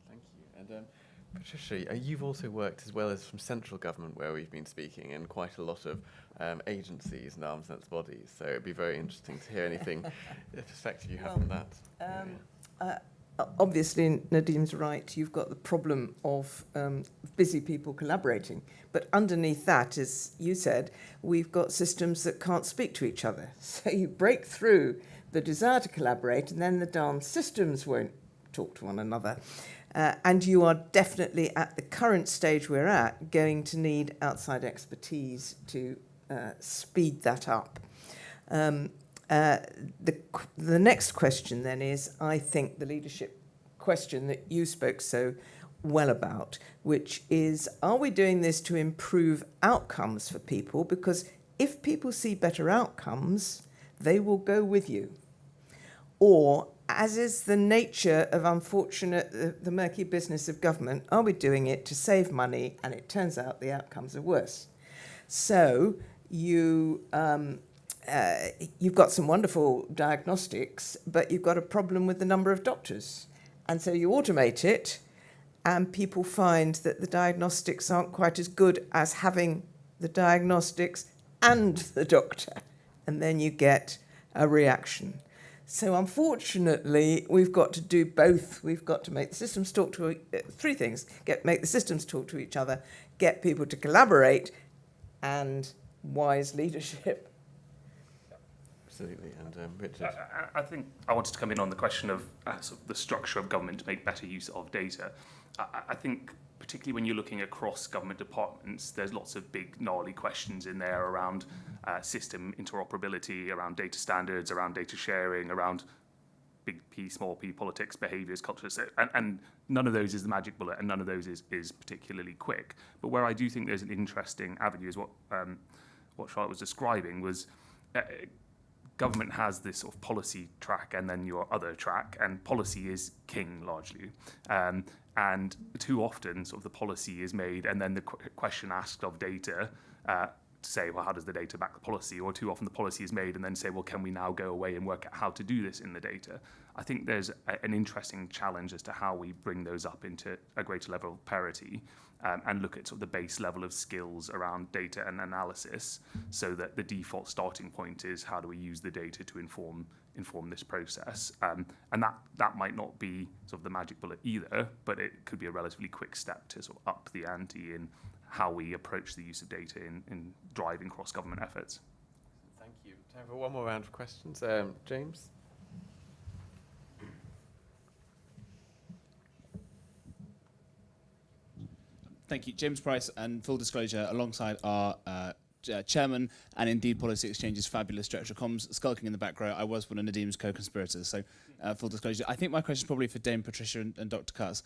Thank you. And Patricia, you've also worked as well as from central government, where we've been speaking, in quite a lot of agencies and arm's length bodies. So it'd be very interesting to hear anything, the perspective you have on that. Obviously, Nadim's right. You've got the problem of busy people collaborating. But underneath that, as you said, we've got systems that can't speak to each other. So you break through the desire to collaborate, and then the darn systems won't talk to one another. And you are definitely, at the current stage we're at, going to need outside expertise to speed that up. The next question then is, I think, the leadership question that you spoke so well about, which is, are we doing this to improve outcomes for people? Because if people see better outcomes, they will go with you. Or, as is the nature of the murky business of government, are we doing it to save money, and it turns out the outcomes are worse? So you've got some wonderful diagnostics, but you've got a problem with the number of doctors. And so you automate it, and people find that the diagnostics aren't quite as good as having the diagnostics and the doctor. And then you get a reaction. So unfortunately, we've got to do both. We've got to make the systems talk to three things: make the systems talk to each other, get people to collaborate, and wise leadership. Absolutely. And Richard? I think I wanted to come in on the question of sort of the structure of government to make better use of data. I think particularly when you're looking across government departments, there's lots of big gnarly questions in there around system interoperability, around data standards, around data sharing, around big P, small p politics, behaviours, cultures, and none of those is the magic bullet, and none of those is particularly quick. But where I do think there's an interesting avenue is what Charlotte was describing was government has this sort of policy track and then your other track, and policy is king largely. And too often, sort of the policy is made, and then the question asked of data to say, well, how does the data back the policy? Or too often the policy is made, and then say, well, can we now go away and work out how to do this in the data? I think there's an interesting challenge as to how we bring those up into a greater level of parity, and look at sort of the base level of skills around data and analysis, so that the default starting point is how do we use the data to inform this process, and that might not be sort of the magic bullet either, but it could be a relatively quick step to sort of up the ante in how we approach the use of data in driving cross-government efforts. Thank you. Time for one more round of questions. James? Thank you. James Price, and full disclosure, alongside our chairman and Indeed Policy Exchange's fabulous director of comms, skulking in the back row, I was one of Nadim's co-conspirators, so full disclosure. I think my question is probably for Dame Patricia and Dr. Katz.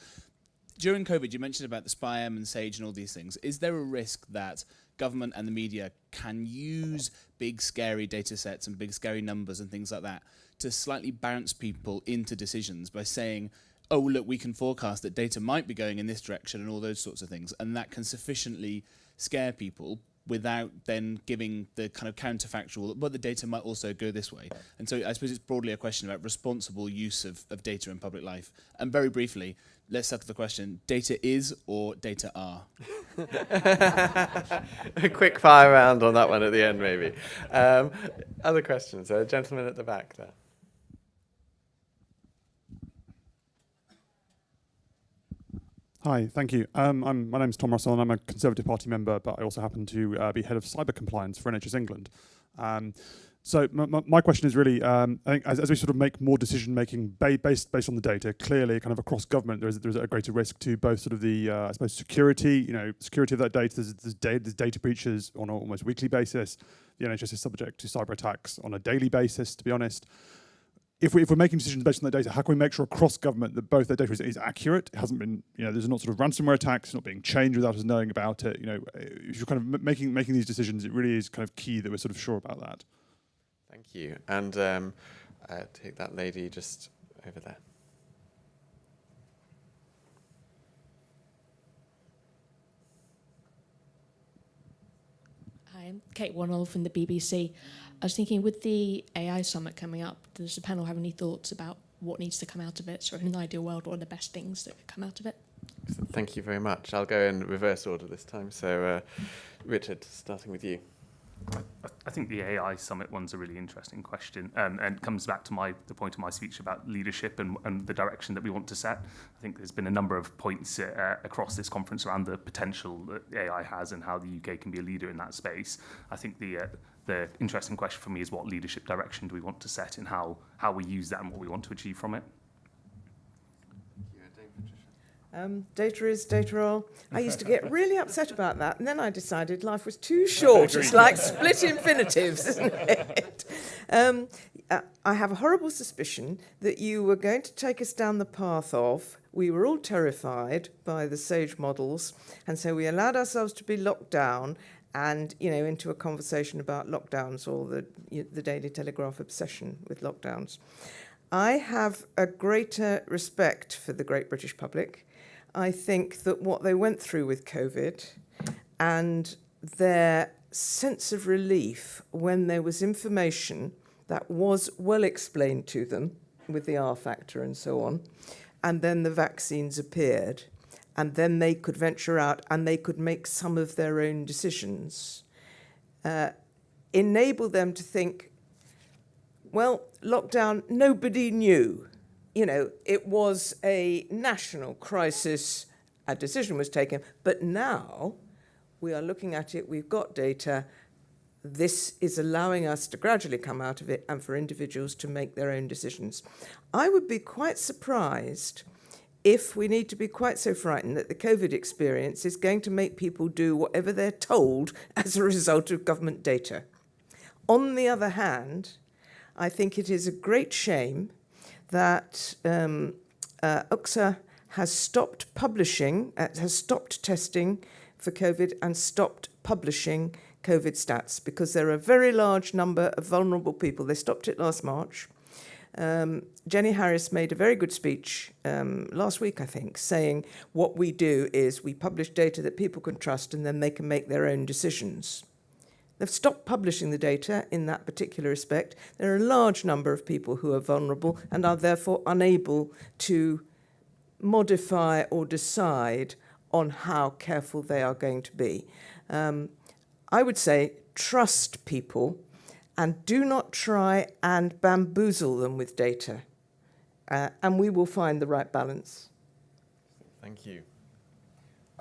During COVID, you mentioned about the SPI-M and SAGE and all these things. Is there a risk that government and the media can use big, scary data sets and big, scary numbers and things like that to slightly bounce people into decisions by saying, oh, look, we can forecast that data might be going in this direction and all those sorts of things, and that can sufficiently scare people without then giving the kind of counterfactual, but the data might also go this way. And so I suppose it's broadly a question about responsible use of data in public life. And very briefly, let's settle the question, data is or data are? A quick fire round on that one at the end, maybe. Other questions? A gentleman at the back there. Hi, thank you. My name's Tom Russell, and I'm a Conservative Party member, but I also happen to be head of cyber compliance for NHS England. So my question is really, I think as we sort of make more decision making based on the data, clearly kind of across government, there's a greater risk to both sort of the I suppose security, security of that data. There's data breaches on an almost weekly basis. The NHS is subject to cyber attacks on a daily basis, to be honest. If we're making decisions based on that data, how can we make sure across government that both that data is accurate? It hasn't been, there's not sort of ransomware attacks, it's not being changed without us knowing about it. If you're kind of making these decisions, it really is kind of key that we're sort of sure about that. Thank you. And take that lady just over there. Hi, I'm Kate Wannell from the BBC. I was thinking, with the AI summit coming up, does the panel have any thoughts about what needs to come out of it? So in an ideal world, what are the best things that could come out of it? Excellent. Thank you very much. I'll go in reverse order this time. So, Richard, starting with you. I think the AI summit one's a really interesting question, and comes back to the point of my speech about leadership and the direction that we want to set. I think there's been a number of points across this conference around the potential that AI has and how the UK can be a leader in that space. I think the interesting question for me is, what leadership direction do we want to set, and how we use that and what we want to achieve from it. Data is data all. I used to get really upset about that, and then I decided life was too short. It's like split infinitives, isn't it? I have a horrible suspicion that you were going to take us down the path of, we were all terrified by the SAGE models, and so we allowed ourselves to be locked down and, into a conversation about lockdowns, or the Daily Telegraph obsession with lockdowns. I have a greater respect for the great British public. I think that what they went through with COVID and their sense of relief when there was information that was well explained to them with the R factor and so on, and then the vaccines appeared, and then they could venture out and they could make some of their own decisions, enable them to think, well, lockdown, nobody knew. It was a national crisis, a decision was taken, but now we are looking at it, we've got data, this is allowing us to gradually come out of it and for individuals to make their own decisions. I would be quite surprised if we need to be quite so frightened that the COVID experience is going to make people do whatever they're told as a result of government data. On the other hand, I think it is a great shame that UXA has stopped publishing, has stopped testing for COVID and stopped publishing COVID stats, because there are a very large number of vulnerable people. They stopped it last March. Jenny Harris made a very good speech last week, I think, saying what we do is we publish data that people can trust, and then they can make their own decisions. They've stopped publishing the data in that particular respect. There are a large number of people who are vulnerable and are therefore unable to modify or decide on how careful they are going to be. I would say trust people and do not try and bamboozle them with data. And we will find the right balance. Thank you.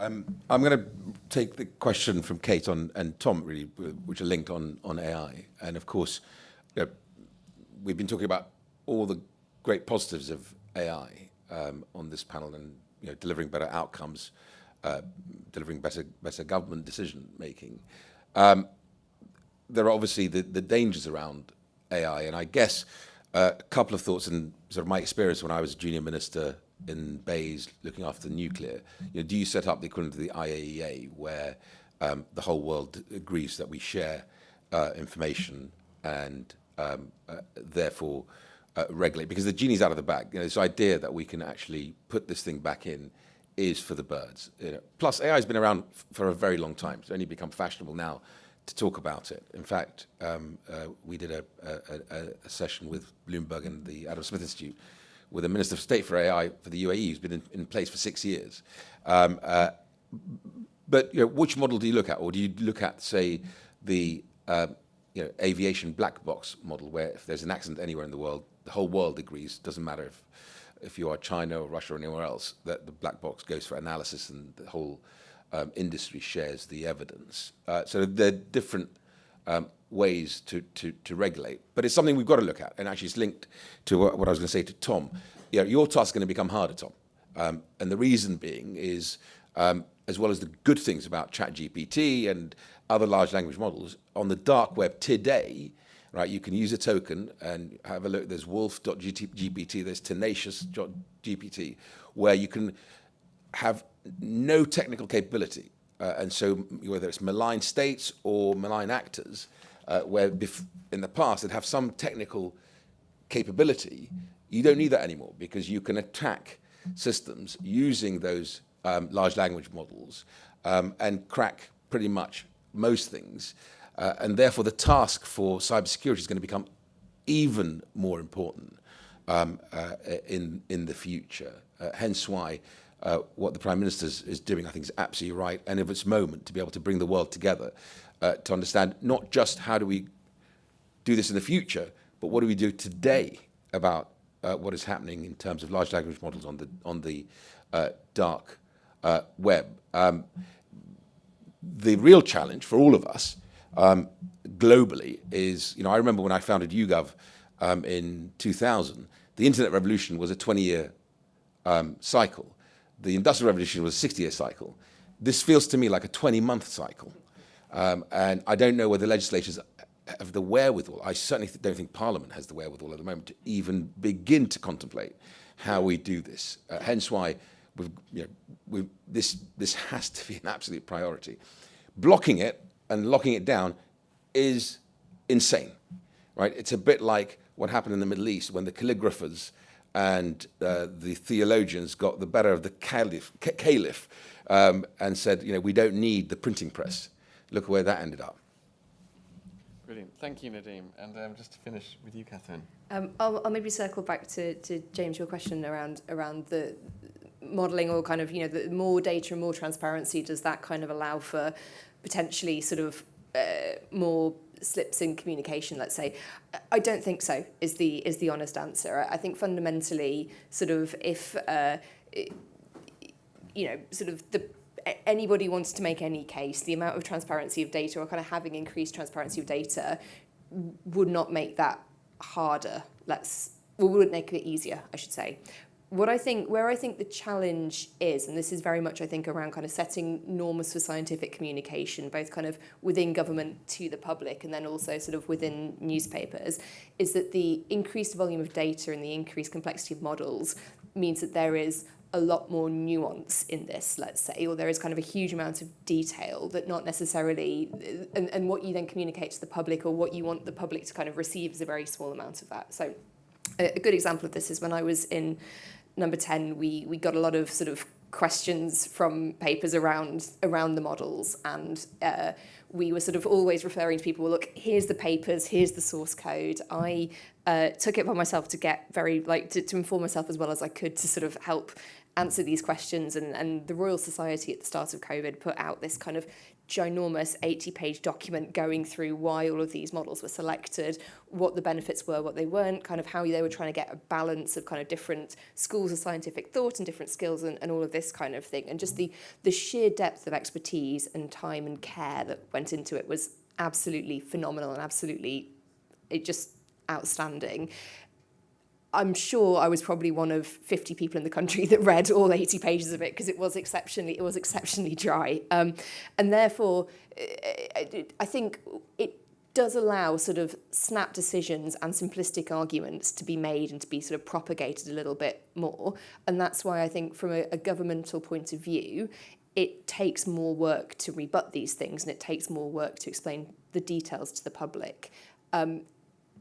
I'm going to take the question from Kate and Tom, really, which are linked on AI. And of course, we've been talking about all the great positives of AI on this panel, and delivering better outcomes, delivering better government decision making. There are obviously the dangers around AI, and I guess a couple of thoughts in sort of my experience when I was a junior minister in Bays looking after nuclear. Do you set up the equivalent of the IAEA, where the whole world agrees that we share information and therefore regulate? Because the genie's out of the bag. This idea that we can actually put this thing back in is for the birds. Plus, AI has been around for a very long time. It's only become fashionable now to talk about it. In fact, we did a session with Bloomberg and the Adam Smith Institute with a Minister of State for AI for the UAE, who's been in place for 6 years. But which model do you look at? Or do you look at, say, the aviation black box model, where if there's an accident anywhere in the world, the whole world agrees, doesn't matter if if you are China or Russia or anywhere else, that the black box goes for analysis and the whole industry shares the evidence. So there are different ways to regulate, but it's something we've got to look at, and actually it's linked to what I was going to say to Tom. Your task is going to become harder, Tom, and the reason being is, as well as the good things about ChatGPT and other large language models, on the dark web today, right, you can use a token and have a look. There's wolf.gpt, there's tenacious.gpt, where you can have no technical capability. And so whether it's malign states or malign actors, where in the past they'd have some technical capability, you don't need that anymore, because you can attack systems using those large language models and crack pretty much most things. And therefore the task for cybersecurity is going to become even more important in the future. Hence why what the Prime Minister is doing, I think, is absolutely right, and of its moment, to be able to bring the world together to understand not just how do we do this in the future, but what do we do today about what is happening in terms of large language models on the dark web. The real challenge for all of us globally is, I remember when I founded YouGov in 2000, the internet revolution was a 20-year cycle. The Industrial Revolution was a 60-year cycle. This feels to me like a 20-month cycle. And I don't know whether legislators have the wherewithal. I certainly don't think Parliament has the wherewithal at the moment to even begin to contemplate how we do this. Hence why this has to be an absolute priority. Blocking it and locking it down is insane, right? It's a bit like what happened in the Middle East when the calligraphers and the theologians got the better of the caliph and said, we don't need the printing press. Look where that ended up. Brilliant. Thank you, Nadeem. And just to finish with you, Catherine. I'll maybe circle back to James, your question around the modelling, or kind of, the more data and more transparency, does that kind of allow for potentially sort of more slips in communication, let's say? I don't think so, is the honest answer. I think fundamentally, sort of, if anybody wants to make any case, the amount of transparency of data, or kind of having increased transparency of data, would not make that harder. Wouldn't make it easier, I should say. Where I think the challenge is, and this is very much, I think, around kind of setting norms for scientific communication, both kind of within government to the public and then also sort of within newspapers, is that the increased volume of data and the increased complexity of models means that there is a lot more nuance in this, let's say, or there is kind of a huge amount of detail that not necessarily, and what you then communicate to the public, or what you want the public to kind of receive, is a very small amount of that. So a good example of this is when I was in Number 10, we got a lot of sort of questions from papers around the models, and we were sort of always referring to people, well, look, here's the papers, here's the source code. I took it upon myself to get to inform myself as well as I could to sort of help answer these questions, and the Royal Society at the start of COVID put out this kind of ginormous 80-page document going through why all of these models were selected, what the benefits were, what they weren't, kind of how they were trying to get a balance of kind of different schools of scientific thought and different skills and all of this kind of thing. And just the sheer depth of expertise and time and care that went into it was absolutely phenomenal and absolutely just outstanding. I'm sure I was probably one of 50 people in the country that read all 80 pages of it, because it was exceptionally dry. And therefore, I think it does allow sort of snap decisions and simplistic arguments to be made and to be sort of propagated a little bit more. And that's why I think from a governmental point of view, it takes more work to rebut these things, and it takes more work to explain the details to the public.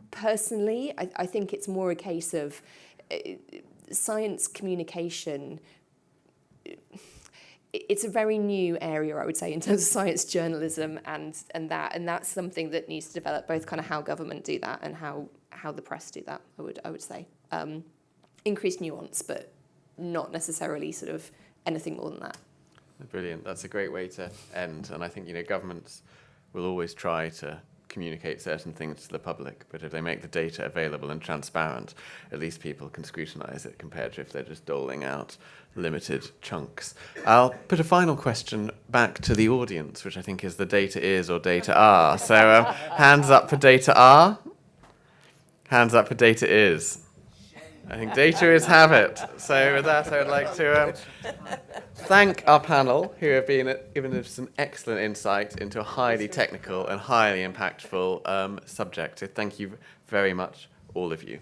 Personally, I think it's more a case of science communication. It's a very new area, I would say, in terms of science journalism, and that's something that needs to develop, both kind of how government do that and how the press do that, I would say. Increased nuance, but not necessarily sort of anything more than that. Brilliant. That's a great way to end. And I think, governments will always try to communicate certain things to the public, but if they make the data available and transparent, at least people can scrutinize it compared to if they're just doling out limited chunks. I'll put a final question back to the audience, which I think is the data is or data are. So hands up for data are. Hands up for data is. I think data is have it. So with that, I would like to thank our panel, who have been given us some excellent insight into a highly technical and highly impactful subject. So thank you very much, all of you.